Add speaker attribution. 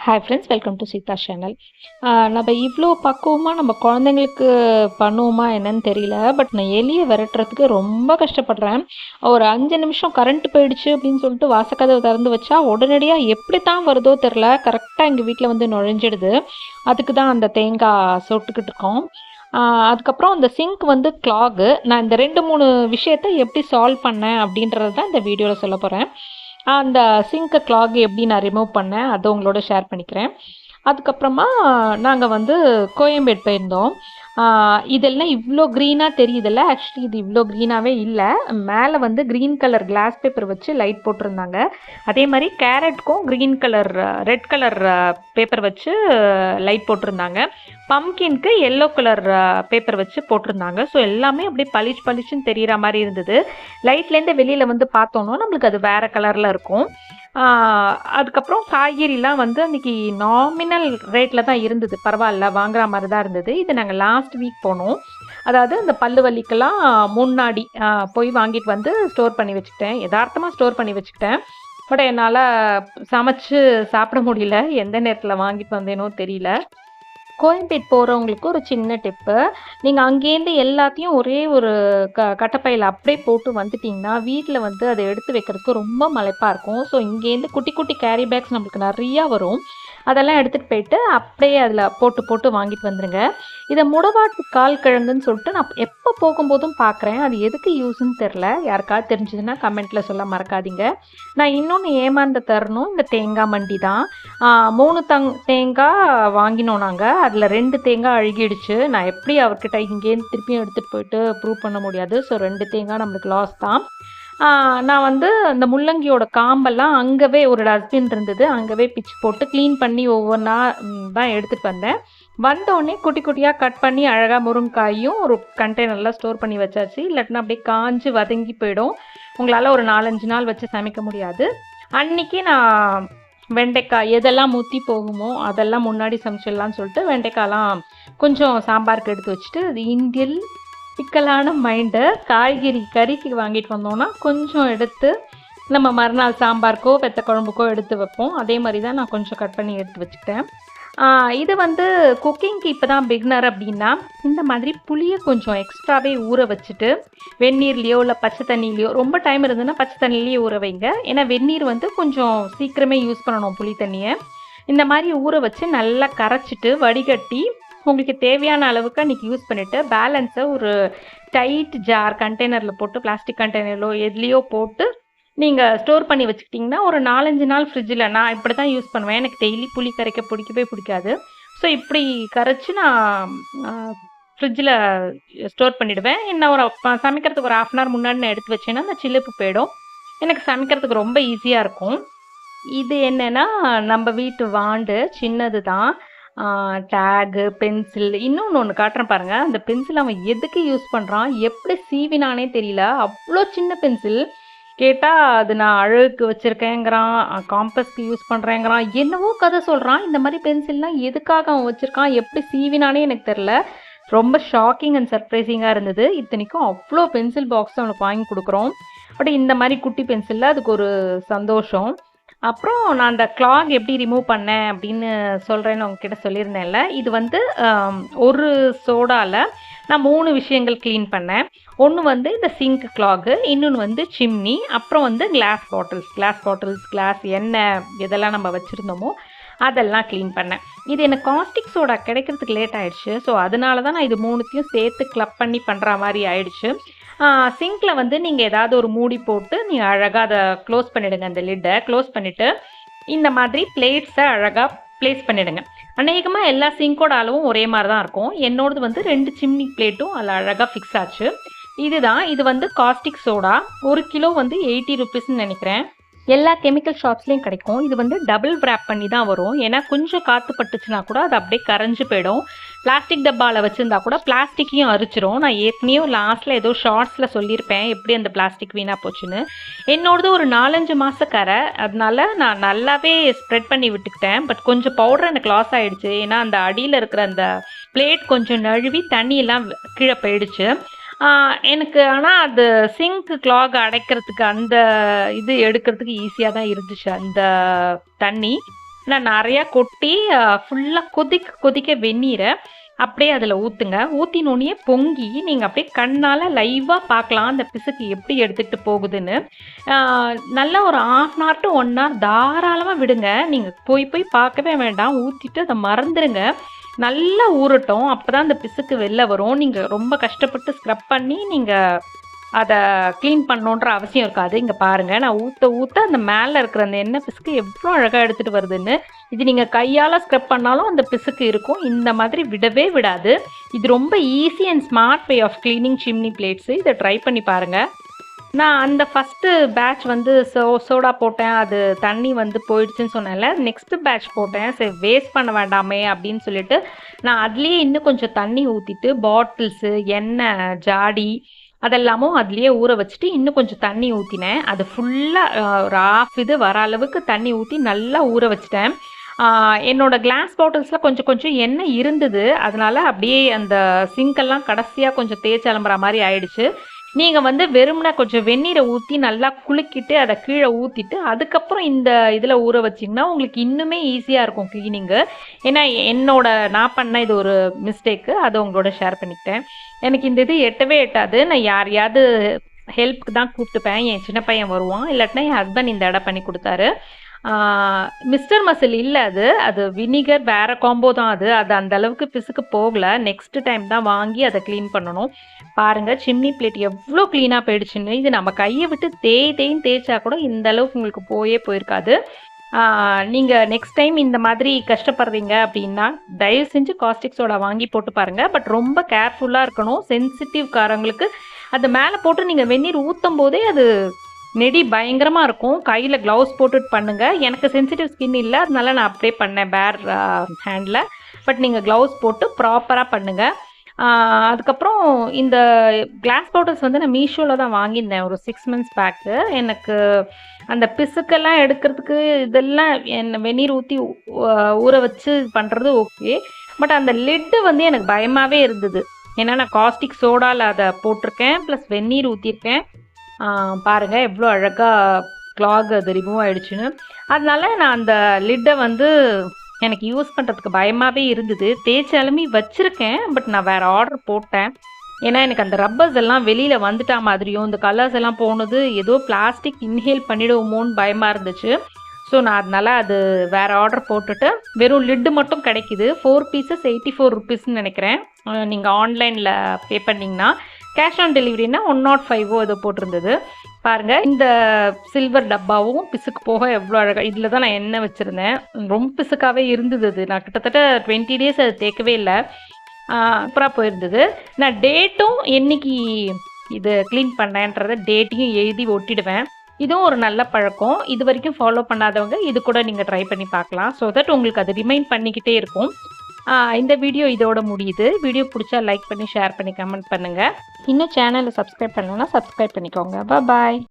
Speaker 1: Hi friends, welcome to Seetha channel. நம்ம இவ்வளோ பக்குவமாக நம்ம குழந்தைங்களுக்கு பண்ணுவோமா என்னன்னு தெரியல. பட் நான் எலியை விரட்டுறதுக்கு ரொம்ப கஷ்டப்படுறேன். ஒரு 5 நிமிஷம் கரண்ட் போயிடுச்சு அப்படின்னு சொல்லிட்டு வாசக்கதவை திறந்து வச்சா உடனடியாக எப்படி தான் வருதோ தெரில, கரெக்டாக எங்கள் வீட்டில் வந்து நுழைஞ்சிடுது. அதுக்கு தான் அந்த தேங்காய் சொட்டுக்கிட்டு இருக்கோம். அதுக்கப்புறம் அந்த சிங்க் வந்து கிளாகு. நான் இந்த 2-3 விஷயத்தை எப்படி சால்வ் பண்ணேன் அப்படின்றது தான் இந்த வீடியோவில் சொல்ல போகிறேன். அந்த சிங்க் கிளாக் எப்படி நான் ரிமூவ் பண்ணேன் அதை உங்களோட ஷேர் பண்ணிக்கிறேன். அதுக்கப்புறமா நாங்கள் வந்து கோயம்பேடு போயிருந்தோம். இதெல்லாம் இவ்வளோ க்ரீனாக தெரியுதில்ல, ஆக்சுவலி இது இவ்வளோ க்ரீனாகவே இல்லை. மேலே வந்து க்ரீன் கலர் கிளாஸ் பேப்பர் வச்சு லைட் போட்டிருந்தாங்க. அதே மாதிரி கேரட்க்கும் green colour red colour paper வச்சு லைட் போட்டிருந்தாங்க. பம்கின்க்கு எல்லோ கலர் பேப்பர் வச்சு போட்டிருந்தாங்க. ஸோ எல்லாமே அப்படியே பளிச்சுன்னு தெரிகிற மாதிரி இருந்தது. லைட்லேருந்து வெளியில் வந்து பார்த்தோன்னா நம்மளுக்கு அது வேறு கலரில் இருக்கும். அதுக்கப்புறம் காய்கறிலாம் வந்து அன்றைக்கி நாமினல் ரேட்டில் தான் இருந்தது, பரவாயில்ல, வாங்குற மாதிரி தான் இருந்தது. இது நாங்கள் லாஸ்ட் வீக் போனோம். அதாவது இந்த பல்லு வலிக்கெல்லாம் முன்னாடி போய் வாங்கிட்டு வந்து ஸ்டோர் பண்ணி வச்சுக்கிட்டேன். யதார்த்தமாக ஸ்டோர் பண்ணி வச்சுக்கிட்டேன். பட் என்னால் சமைச்சு சாப்பிட முடியல, எந்த நேரத்தில் வாங்கிட்டு வந்தேனோ தெரியல. கோயம்பேடு போகிறவங்களுக்கு ஒரு சின்ன டிப்பு, நீங்கள் அங்கேருந்து எல்லாத்தையும் ஒரே ஒரு கட்டப்பையில் அப்படியே போட்டு வந்துட்டிங்கன்னா வீட்டில் வந்து அதை எடுத்து வைக்கிறதுக்கு ரொம்ப மலைப்பாக இருக்கும். ஸோ இங்கேருந்து குட்டி குட்டி கேரி பேக்ஸ் நம்மளுக்கு நிறையா வரும். அதெல்லாம் எடுத்துகிட்டு போயிட்டு அப்படியே அதில் போட்டு வாங்கிட்டு வந்துடுங்க. இதை முடவாட்டு கால் கிழங்குன்னு சொல்லிட்டு நான் எப்போ போகும்போதும் பார்க்குறேன். அது எதுக்கு யூஸ்ன்னு தெரில. யாருக்காவது தெரிஞ்சதுன்னா கமெண்ட்டில் சொல்ல மறக்காதீங்க. நான் இன்னொன்று ஏமாந்த தரணும் இந்த தேங்காய் மண்டி தான். 3 தேங்காய் வாங்கினோம் நாங்கள். அதில் 2 தேங்காய் அழுகிடுச்சு. நான் எப்படி அவர்கிட்ட இங்கேருந்து திருப்பியும் எடுத்துகிட்டு போயிட்டு ப்ரூவ் பண்ண முடியாது. ஸோ 2 தேங்காய் நம்மளுக்கு லாஸ் தான். நான் வந்து அந்த முள்ளங்கியோட காம்பெல்லாம் அங்கவே ஒரு டஸ்ட்பின் இருந்தது, அங்கவே பிச்சு போட்டு க்ளீன் பண்ணி ஒவ்வொன்றா தான் எடுத்துகிட்டு வந்தேன். வந்தோடனே குட்டி குட்டியாக கட் பண்ணி அழகாக முருங்காயும் ஒரு கண்டெய்னரில் ஸ்டோர் பண்ணி வச்சாச்சு. இல்லாட்டினா அப்படியே காஞ்சு வதங்கி போயிடும். உங்களால் ஒரு 4-5 நாள் வச்சு சமைக்க முடியாது. அன்றைக்கி நான் வெண்டைக்காய் எதெல்லாம் முற்றி போகுமோ அதெல்லாம் முன்னாடி சமைச்சிடலான்னு சொல்லிட்டு வெண்டைக்காயெலாம் கொஞ்சம் சாம்பாருக்கு எடுத்து வச்சுட்டு, அது இந்தியல் சிக்கலான மைண்டை காய்கறி கறிக்கு வாங்கிட்டு வந்தோன்னா கொஞ்சம் எடுத்து நம்ம மறுநாள் சாம்பாருக்கோ வெத்த குழம்புக்கோ எடுத்து வைப்போம். அதே மாதிரி தான் நான் கொஞ்சம் கட் பண்ணி எடுத்து வச்சுக்கிட்டேன். இது வந்து குக்கிங்க்கு இப்போ தான் பிகினர் அப்படின்னா இந்த மாதிரி புளியை கொஞ்சம் எக்ஸ்ட்ராவே ஊற வச்சுட்டு வெந்நீர்லேயோ இல்லை பச்சை தண்ணியிலையோ, ரொம்ப டைம் இருந்ததுன்னா பச்சை தண்ணியிலேயே ஊற வைங்க. ஏன்னா வெந்நீர் வந்து கொஞ்சம் சீக்கிரமே யூஸ் பண்ணணும் புளி தண்ணியை. இந்த மாதிரி ஊற வச்சு நல்லா கரைச்சிட்டு வடிகட்டி உங்களுக்கு தேவையான அளவுக்கு அன்றைக்கி யூஸ் பண்ணிவிட்டு பேலன்ஸை ஒரு டைட் ஜார் கண்டெய்னரில் போட்டு, பிளாஸ்டிக் கண்டெய்னரிலோ எதுலேயோ போட்டு நீங்கள் ஸ்டோர் பண்ணி வச்சுக்கிட்டிங்கன்னா ஒரு 4-5 நாள் ஃப்ரிட்ஜில், நான் இப்படி தான் யூஸ் பண்ணுவேன். எனக்கு டெய்லி புளி கரைக்க பிடிக்காது. ஸோ இப்படி கரைச்சி நான் ஃப்ரிட்ஜில் ஸ்டோர் பண்ணிவிடுவேன். என்ன ஒரு சமைக்கிறதுக்கு ஒரு 1/2 hour முன்னாடி நான் எடுத்து வச்சேன்னா அந்த சில்லுப்பு போயிடும். எனக்கு சமைக்கிறதுக்கு ரொம்ப ஈஸியாக இருக்கும். இது என்னென்னா நம்ம வீட்டு வாண்டு சின்னது தான். டேகு, பென்சில், இன்னொன்று காட்டுறேன் பாருங்கள். அந்த பென்சில் அவன் எதுக்கு யூஸ் பண்ணுறான், எப்படி சீவினானே தெரியல. அவ்வளோ சின்ன பென்சில். கேட்டால் அது நான் அழகுக்கு வச்சுருக்கேங்கிறான், காம்பஸ்க்கு யூஸ் பண்ணுறேங்கிறான், என்னவோ கதை சொல்கிறான். இந்த மாதிரி பென்சில்லாம் எதுக்காக அவன் வச்சுருக்கான், எப்படி சீவினானே எனக்கு தெரில. ரொம்ப ஷாக்கிங் அண்ட் சர்ப்ரைசிங்காக இருந்தது. இத்தனைக்கும் அவ்வளோ பென்சில் பாக்ஸ் அவனுக்கு வாங்கி கொடுக்குறோம். பட் இந்த மாதிரி குட்டி பென்சிலில் அதுக்கு ஒரு சந்தோஷம். அப்புறம் நான் அந்த கிளாக் எப்படி ரிமூவ் பண்ணேன் அப்படின்னு சொல்கிறேன்னு உங்ககிட்ட சொல்லியிருந்தேன்ல. இது வந்து ஒரு சோடாவில் நான் 3 விஷயங்கள் க்ளீன் பண்ணேன். ஒன்று வந்து இந்த சிங்க் கிளாகு, இன்னொன்று வந்து சிம்னி, அப்புறம் வந்து கிளாஸ் பாட்டில்ஸ், கிளாஸ் எண்ணெய் எதெல்லாம் நம்ம வச்சுருந்தோமோ அதெல்லாம் க்ளீன் பண்ணேன். இது எனக்கு காஸ்டிக் சோடா கிடைக்கிறதுக்கு லேட் ஆகிடுச்சு. ஸோ அதனால தான் நான் இது 3த்தையும் சேர்த்து கிளப் பண்ணி பண்ணுற மாதிரி ஆயிடுச்சு. சிங்கில் வந்து நீங்கள் ஏதாவது ஒரு மூடி போட்டு நீங்கள் அழகாக அதை க்ளோஸ் பண்ணிவிடுங்க. அந்த லிட்டை க்ளோஸ் பண்ணிவிட்டு இந்த மாதிரி பிளேட்ஸை அழகாக ப்ளேஸ் பண்ணிவிடுங்க. அநேகமாக எல்லா சிங்கோட அளவும் ஒரே மாதிரி தான் இருக்கும். என்னோடது வந்து 2 சிம்னி பிளேட்டும் அதில் அழகாக ஃபிக்ஸ் ஆச்சு. இது வந்து காஸ்டிக் சோடா. 1 கிலோ வந்து 80 rupeesன்னு நினைக்கிறேன். எல்லா கெமிக்கல் ஷாப்ஸ்லேயும் கிடைக்கும். இது வந்து டபுள் ரேப் பண்ணி தான் வரும். ஏன்னா கொஞ்சம் காற்று பட்டுச்சுன்னா கூட அது அப்படியே கரைஞ்சு போயிடும். பிளாஸ்டிக் டப்பாவில் வச்சுருந்தா கூட பிளாஸ்டிக்கையும் அரிச்சிரும். நான் ஏற்கனவே லாஸ்ட்டில் ஏதோ ஷார்ட்ஸில் சொல்லியிருப்பேன் எப்படி அந்த பிளாஸ்டிக் வீணாக போச்சுன்னு. என்னோடது ஒரு 4-5 மாத கரை, அதனால நான் நல்லாவே ஸ்ப்ரெட் பண்ணி விட்டுக்கிட்டேன். பட் கொஞ்சம் பவுடர் எனக்கு லாஸ் ஆகிடுச்சு. ஏன்னா அந்த அடியில் இருக்கிற அந்த பிளேட் கொஞ்சம் நழுவி தண்ணியெல்லாம் கீழே போயிடுச்சு. எனக்கு ஆனால் அது சிங்க் கிளாக் அடைக்கிறதுக்கு அந்த இது எடுக்கிறதுக்கு ஈஸியாக தான் இருந்துச்சு அந்த தண்ணி. நான் நிறையா கொட்டி ஃபுல்லாக கொதிக்க வெந்நீரை அப்படியே அதில் ஊற்றுங்க. ஊற்றினோடனே பொங்கி நீங்கள் அப்படியே கண்ணால் லைவாக பார்க்கலாம் அந்த பிசுக்கு எப்படி எடுத்துகிட்டு போகுதுன்னு. நல்லா ஒரு 1/2 hour to 1 hour தாராளமாக விடுங்க. நீங்கள் போய் பார்க்கவே வேண்டாம். ஊற்றிட்டு அதை மறந்துடுங்க. நல்லா ஊறட்டும். அப்போ தான் அந்த பிசுக்கு வெளில வரும். நீங்கள் ரொம்ப கஷ்டப்பட்டு ஸ்க்ரப் பண்ணி நீங்கள் அதை க்ளீன் பண்ணணுன்ற அவசியம் இருக்காது. இங்கே பாருங்கள், நான் ஊற்ற அந்த மேலே இருக்கிற அந்த எண்ணெய் பிசுக்கு எவ்வளோ அழகாக எடுத்துகிட்டு வருதுன்னு. இது நீங்கள் கையால் ஸ்க்ரப் பண்ணாலும் அந்த பிசுக்கு இருக்கும். இந்த மாதிரி விடவே விடாது. இது ரொம்ப easy and smart way of cleaning chimney plates. இதை ட்ரை பண்ணி பாருங்கள். நான் அந்த ஃபஸ்ட்டு பேட்ச் வந்து சோடா போட்டேன். அது தண்ணி வந்து போயிடுச்சுன்னு சொன்னேன்ல. நெக்ஸ்ட்டு பேட்ச் போட்டேன். சரி வேஸ்ட் பண்ண வேண்டாமே அப்படின்னு சொல்லிட்டு நான் அதுலேயே இன்னும் கொஞ்சம் தண்ணி ஊற்றிட்டு பாட்டில்ஸு, எண்ணெய் ஜாடி அதெல்லாமும் அதுலேயே ஊற வச்சுட்டு இன்னும் கொஞ்சம் தண்ணி ஊற்றினேன். அது ஃபுல்லாக ஒரு 1/2 இது வர அளவுக்கு தண்ணி ஊற்றி நல்லா ஊற வச்சிட்டேன். என்னோடய கிளாஸ் பாட்டில்ஸில் கொஞ்சம் எண்ணெய் இருந்தது. அதனால் அப்படியே அந்த சிங்கெல்லாம் கடைசியாக கொஞ்சம் தேய்ச்சி அலம்புற மாதிரி ஆயிடுச்சு. நீங்கள் வந்து வெறும்னா கொஞ்சம் வெந்நீரை ஊற்றி நல்லா குலுக்கிட்டு அதை கீழே ஊற்றிட்டு அதுக்கப்புறம் இந்த இதில் ஊற வச்சிங்கன்னா உங்களுக்கு இன்னுமே ஈஸியாக இருக்கும் க்ளீனிங்கு. ஏன்னா நான் பண்ண இது ஒரு மிஸ்டேக்கு, அதை உங்களோட ஷேர் பண்ணிக்கிட்டேன். எனக்கு இந்த இது எட்டவே எட்டாது. நான் யாரையாவது ஹெல்ப்புக்கு தான் கூப்பிட்டுப்பேன். என் சின்ன பையன் வருவான், இல்லாட்டினா என் ஹஸ்பண்ட் இந்த இடம் பண்ணி கொடுத்தாரு. மிஸ்டர் மசில் இல்லை, அது வினிகர் வேறு காம்போ தான். அது அந்த அளவுக்கு பிசுக்கு போகலை. நெக்ஸ்ட் டைம் தான் வாங்கி அதை க்ளீன் பண்ணணும். பாருங்கள் சிம்னி பிளேட் எவ்வளோ க்ளீனாக போயிடுச்சுன்னு. இது நம்ம கையை விட்டு தேய்ன்னு தேய்ச்சா கூட இந்த அளவுக்கு உங்களுக்கு போயிருக்காது. நீங்கள் நெக்ஸ்ட் டைம் இந்த மாதிரி கஷ்டப்படுறீங்க அப்படின்னா தயவு செஞ்சு காஸ்டிக் சோடா வாங்கி போட்டு பாருங்கள். பட் ரொம்ப கேர்ஃபுல்லாக இருக்கணும். சென்சிட்டிவ் காரங்களுக்கு அது மேலே போட்டு நீங்கள் வெந்நீர் ஊற்றும் போதே அது நெடி பயங்கரமாக இருக்கும். கையில் க்ளவுஸ் போட்டுட்டு பண்ணுங்கள். எனக்கு சென்சிட்டிவ் ஸ்கின் இல்லை, அதனால நான் அப்படியே பண்ணேன் பேர் ஹேண்டில். பட் நீங்கள் க்ளவுஸ் போட்டு ப்ராப்பராக பண்ணுங்கள். அதுக்கப்புறம் இந்த கிளாஸ் பாட்டில்ஸ் வந்து நான் மீஷோவில் தான் வாங்கியிருந்தேன் ஒரு 6 months பேக்கு. எனக்கு அந்த பிசுக்கெல்லாம் எடுக்கிறதுக்கு இதெல்லாம் வெந்நீர் ஊற்றி ஊற வச்சு பண்ணுறது ஓகே. பட் அந்த லிட்டு வந்து எனக்கு பயமாகவே இருந்தது. ஏன்னா நான் காஸ்டிக் சோடாவில் அதை போட்டிருக்கேன், ப்ளஸ் வெந்நீர் ஊற்றிருக்கேன். பாருங்கள் எவ்வளோ அழகாக க்ளாக் அது ரிமூவ் ஆகிடுச்சுன்னு. அதனால நான் அந்த லிட்டை வந்து எனக்கு யூஸ் பண்ணுறதுக்கு பயமாகவே இருந்தது. தேய்ச்சாலுமே வச்சுருக்கேன், பட் நான் வேறு ஆர்டர் போட்டேன். ஏன்னா எனக்கு அந்த ரப்பர்ஸ் எல்லாம் வெளியில் வந்துட்டா மாதிரியும் இந்த கலர்ஸ் எல்லாம் போனது ஏதோ பிளாஸ்டிக் இன்ஹேல் பண்ணிவிடுவோமோன்னு பயமாக இருந்துச்சு. ஸோ நான் அதனால் அது வேறு ஆர்டர் போட்டுட்டு வெறும் லிட்டு மட்டும் கிடைக்கிது. 4 pieces 84 rupeesன்னு நினைக்கிறேன். நீங்கள் ஆன்லைனில் பே பண்ணிங்கன்னா. கேஷ் ஆன் டெலிவரினா 105 ஏதோ போட்டிருந்தது. பாருங்கள் இந்த சில்வர் டப்பாவும் பிசுக்கு போக எவ்வளோ அழகாக. இதில் தான் நான் எண்ணெய் வச்சுருந்தேன். ரொம்ப பிசுக்காகவே இருந்தது அது. நான் கிட்டத்தட்ட 20 days அது தேய்க்கவே இல்லை. சூப்பராக போயிருந்தது. நான் டேட்டும் என்னைக்கு இது க்ளீன் பண்ணேன்றதை டேட்டையும் எழுதி ஒட்டிடுவேன். இதுவும் ஒரு நல்ல பழக்கம். இது வரைக்கும் ஃபாலோ பண்ணாதவங்க இது கூட நீங்கள் ட்ரை பண்ணி பார்க்கலாம். ஸோ தட் உங்களுக்கு அது ரிமைண்ட் பண்ணிக்கிட்டே இருக்கும். இந்த வீடியோ இதோட முடியுது. வீடியோ பிடிச்சா லைக் பண்ணி ஷேர் பண்ணி கமெண்ட் பண்ணுங்கள். இன்னும் சேனலை சப்ஸ்கிரைப் பண்ணலன்னா சப்ஸ்கிரைப் பண்ணிக்கோங்க. பாய்.